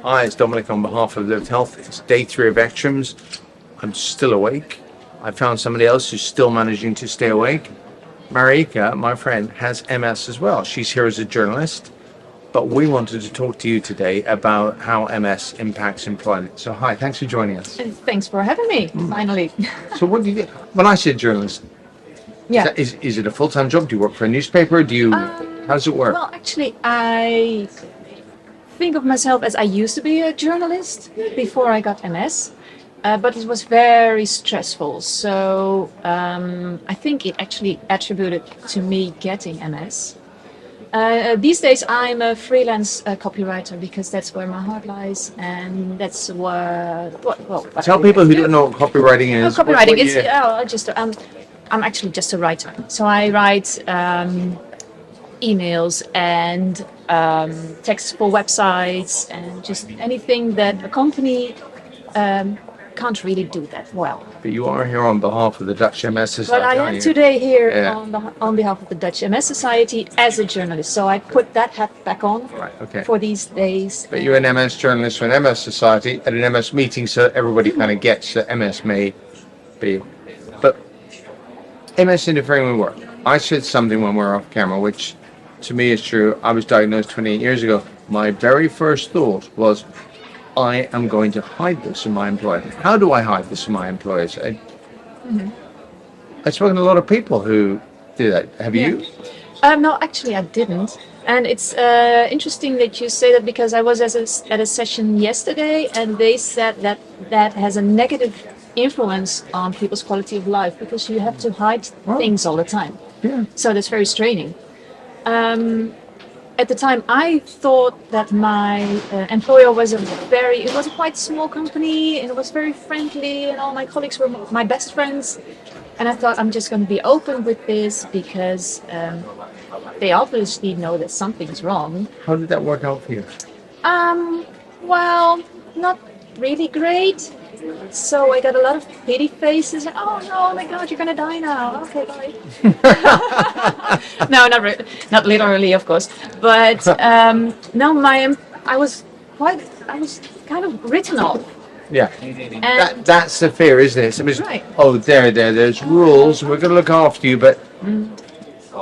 Hi, it's Dominic on behalf of Lived Health. It's day 3 of ECTRIMS. I'm still awake. I found somebody else who's still managing to stay awake. Marieke, my friend, has MS as well. She's here as a journalist, but we wanted to talk to you today about how MS impacts employment. So hi, thanks for joining us. And thanks for having me, finally. So what do you do? When I say journalist, Yeah. is it a full-time job? Do you work for a newspaper? How does it work? Well, actually, I think of myself as I used to be a journalist before I got MS, but it was very stressful. So I think it actually attributed to me getting MS. These days, I'm a freelance copywriter because that's where my heart lies, and that's what Tell people who don't know what copywriting is. Copywriting. I'm actually just a writer. So I write emails and texts for websites and just anything that a company can't really do that well. But you are here on behalf of the Dutch MS Society. But I am today here Yeah. on behalf of the Dutch MS Society as a journalist. So I put that hat back on Right, okay. for these days. But you're an MS journalist for an MS Society at an MS meeting, so everybody kind of gets that MS may be. But MS interfering with work. I said something when we were off camera, which to me is true. I was diagnosed 28 years ago. My very first thought was, I am going to hide this from my employer. How do I hide this from my employers? I've spoken to a lot of people who do that. Have you? No, actually, I didn't. And it's interesting that you say that because I was at a session yesterday, and they said that that has a negative influence on people's quality of life because you have to hide things all the time. Yeah. So that's very straining. At the time, I thought that my employer was it was a quite small company, and it was very friendly, and all my colleagues were my best friends. And I thought I'm just going to be open with this because they obviously know that something's wrong. How did that work out for you? Well, not really great. So I got a lot of pity faces. Oh no, oh my God, you're gonna die now. Okay, bye. No, not literally, of course. But no, I was kind of written off. Yeah. And That's the fear, isn't it? Somebody's, Right. oh, there's rules, we're going to look after you, but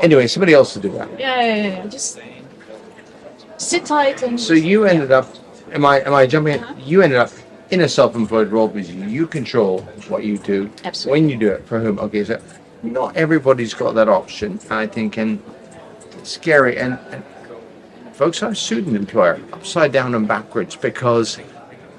anyway, somebody else will do that. yeah, just sit tight and. So you ended up, am I jumping in? You ended up in a self-employed role because you control what you do, Absolutely. when you do it, for whom. Okay, so not everybody's got that option, I think, and it's scary. And folks, I've sued an employer upside down and backwards because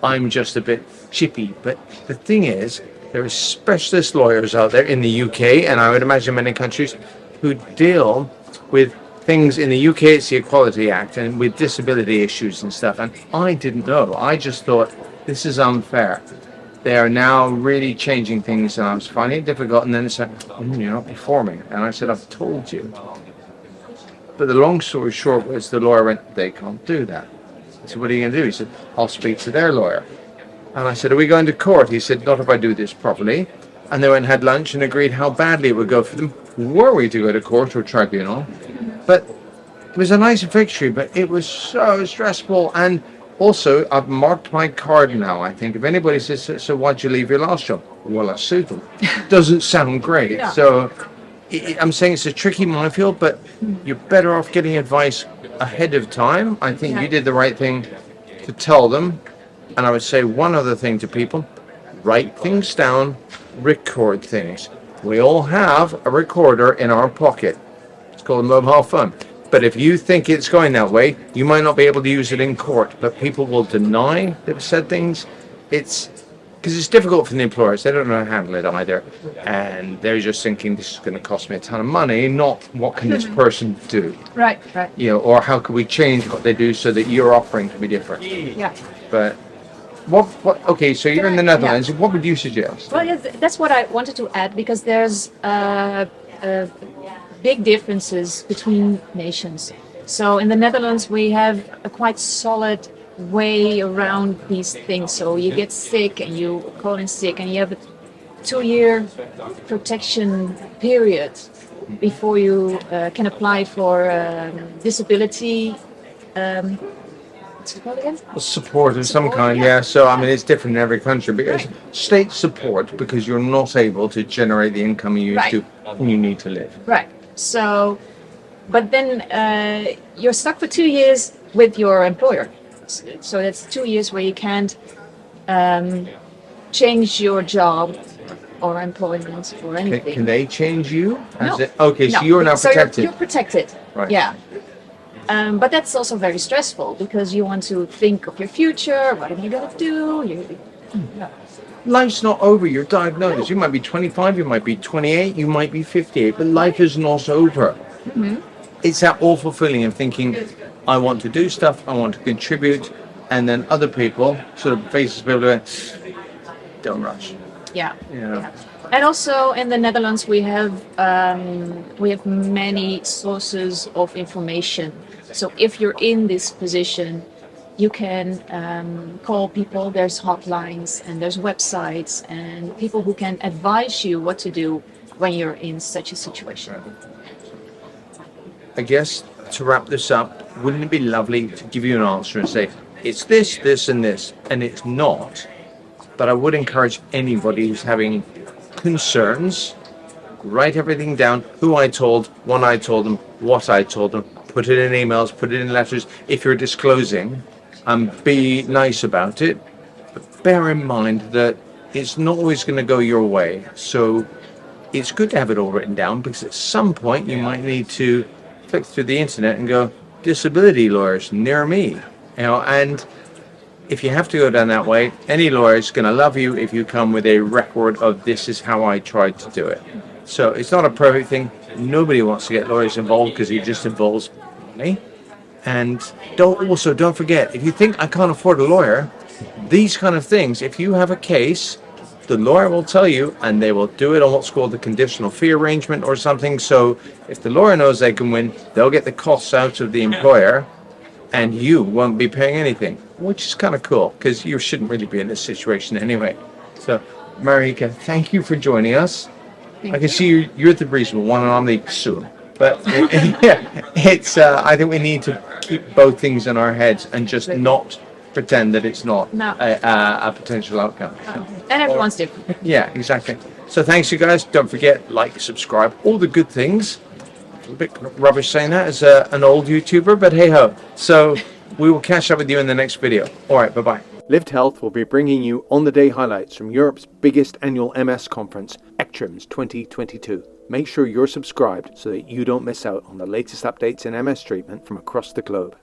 I'm just a bit chippy. But the thing is, there are specialist lawyers out there in the UK, and I would imagine many countries, who deal with things. In the UK, it's the Equality Act, and with disability issues and stuff. And I didn't know. I just thought, this is unfair. They are now really changing things, and I was finding it difficult. And then they said, you're not performing. And I said, I've told you. But the long story short was the lawyer went, they can't do that. I said, what are you going to do? He said, I'll speak to their lawyer. And I said, are we going to court? He said, not if I do this properly. And they went and had lunch and agreed how badly it would go for them were we to go to court or tribunal. But it was a nice victory, but it was so stressful. And also, I've marked my card now, I think. If anybody says, so why'd you leave your last job? Well, I sued them. Doesn't sound great. Yeah. So I'm saying it's a tricky minefield, but you're better off getting advice ahead of time. I think you did the right thing to tell them. And I would say one other thing to people: write things down, record things. We all have a recorder in our pocket. It's called a mobile phone. But if you think it's going that way, you might not be able to use it in court. But people will deny they've said things. It's because it's difficult for the employers. They don't know how to handle it either. And they're just thinking, this is going to cost me a ton of money, not what can this person do. Right. You know, or how can we change what they do so that your offering can be different. Yeah. But okay, so you're in the Netherlands. What would you suggest? Well, yeah, that's what I wanted to add because there's big differences between nations. So in the Netherlands, we have a quite solid way around these things. So you get sick and you call in sick and you have a 2-year protection period before you can apply for disability what's it called again? Support of some Support, kind, yeah. yeah. So, I mean, it's different in every country. Because Right. state support because you're not able to generate the income you used Right. to and you need to live. Right. So, but then you're stuck for 2 years with your employer. So that's 2 years where you can't change your job or employment or anything. Can they change you? No. Okay, so No. you're now So protected. You're protected. Right. Yeah. But that's also very stressful because you want to think of your future. What are you going to do? Life's not over. You're diagnosed. You might be 25, you might be 28, you might be 58, but life is not over. Mm-hmm. It's that awful feeling of thinking, I want to do stuff, I want to contribute, and then other people sort of faces people going, don't rush. Yeah. Yeah. And also in the Netherlands, we have many sources of information. So if you're in this position, you can call people. There's hotlines and there's websites and people who can advise you what to do when you're in such a situation. I guess to wrap this up, wouldn't it be lovely to give you an answer and say, it's this, this, and this, and it's not. But I would encourage anybody who's having concerns, write everything down, who I told, when I told them, what I told them, put it in emails, put it in letters. If you're disclosing, be nice about it. But bear in mind that it's not always going to go your way. So it's good to have it all written down because at some point you might need to click through the internet and go, disability lawyers near me, and if you have to go down that way, any lawyer is going to love you if you come with a record of this is how I tried to do it. So it's not a perfect thing. Nobody wants to get lawyers involved because it just involves money. And don't forget, if you think I can't afford a lawyer, these kind of things, if you have a case, the lawyer will tell you and they will do it on what's called the conditional fee arrangement or something. So if the lawyer knows they can win, they'll get the costs out of the employer and you won't be paying anything, which is kind of cool because you shouldn't really be in this situation anyway. So, Marieke, thank you for joining us. I can see you're the reasonable one and I'm the soon. But it's I think we need to keep both things in our heads and just not pretend that it's not a potential outcome. And everyone's different. Yeah, exactly. So thanks, you guys. Don't forget, like, subscribe, all the good things. A bit rubbish saying that as an old YouTuber, but hey ho. So we will catch up with you in the next video. All right, bye-bye. Lived Health will be bringing you on-the-day highlights from Europe's biggest annual MS conference, ECTRIMS 2022. Make sure you're subscribed so that you don't miss out on the latest updates in MS treatment from across the globe.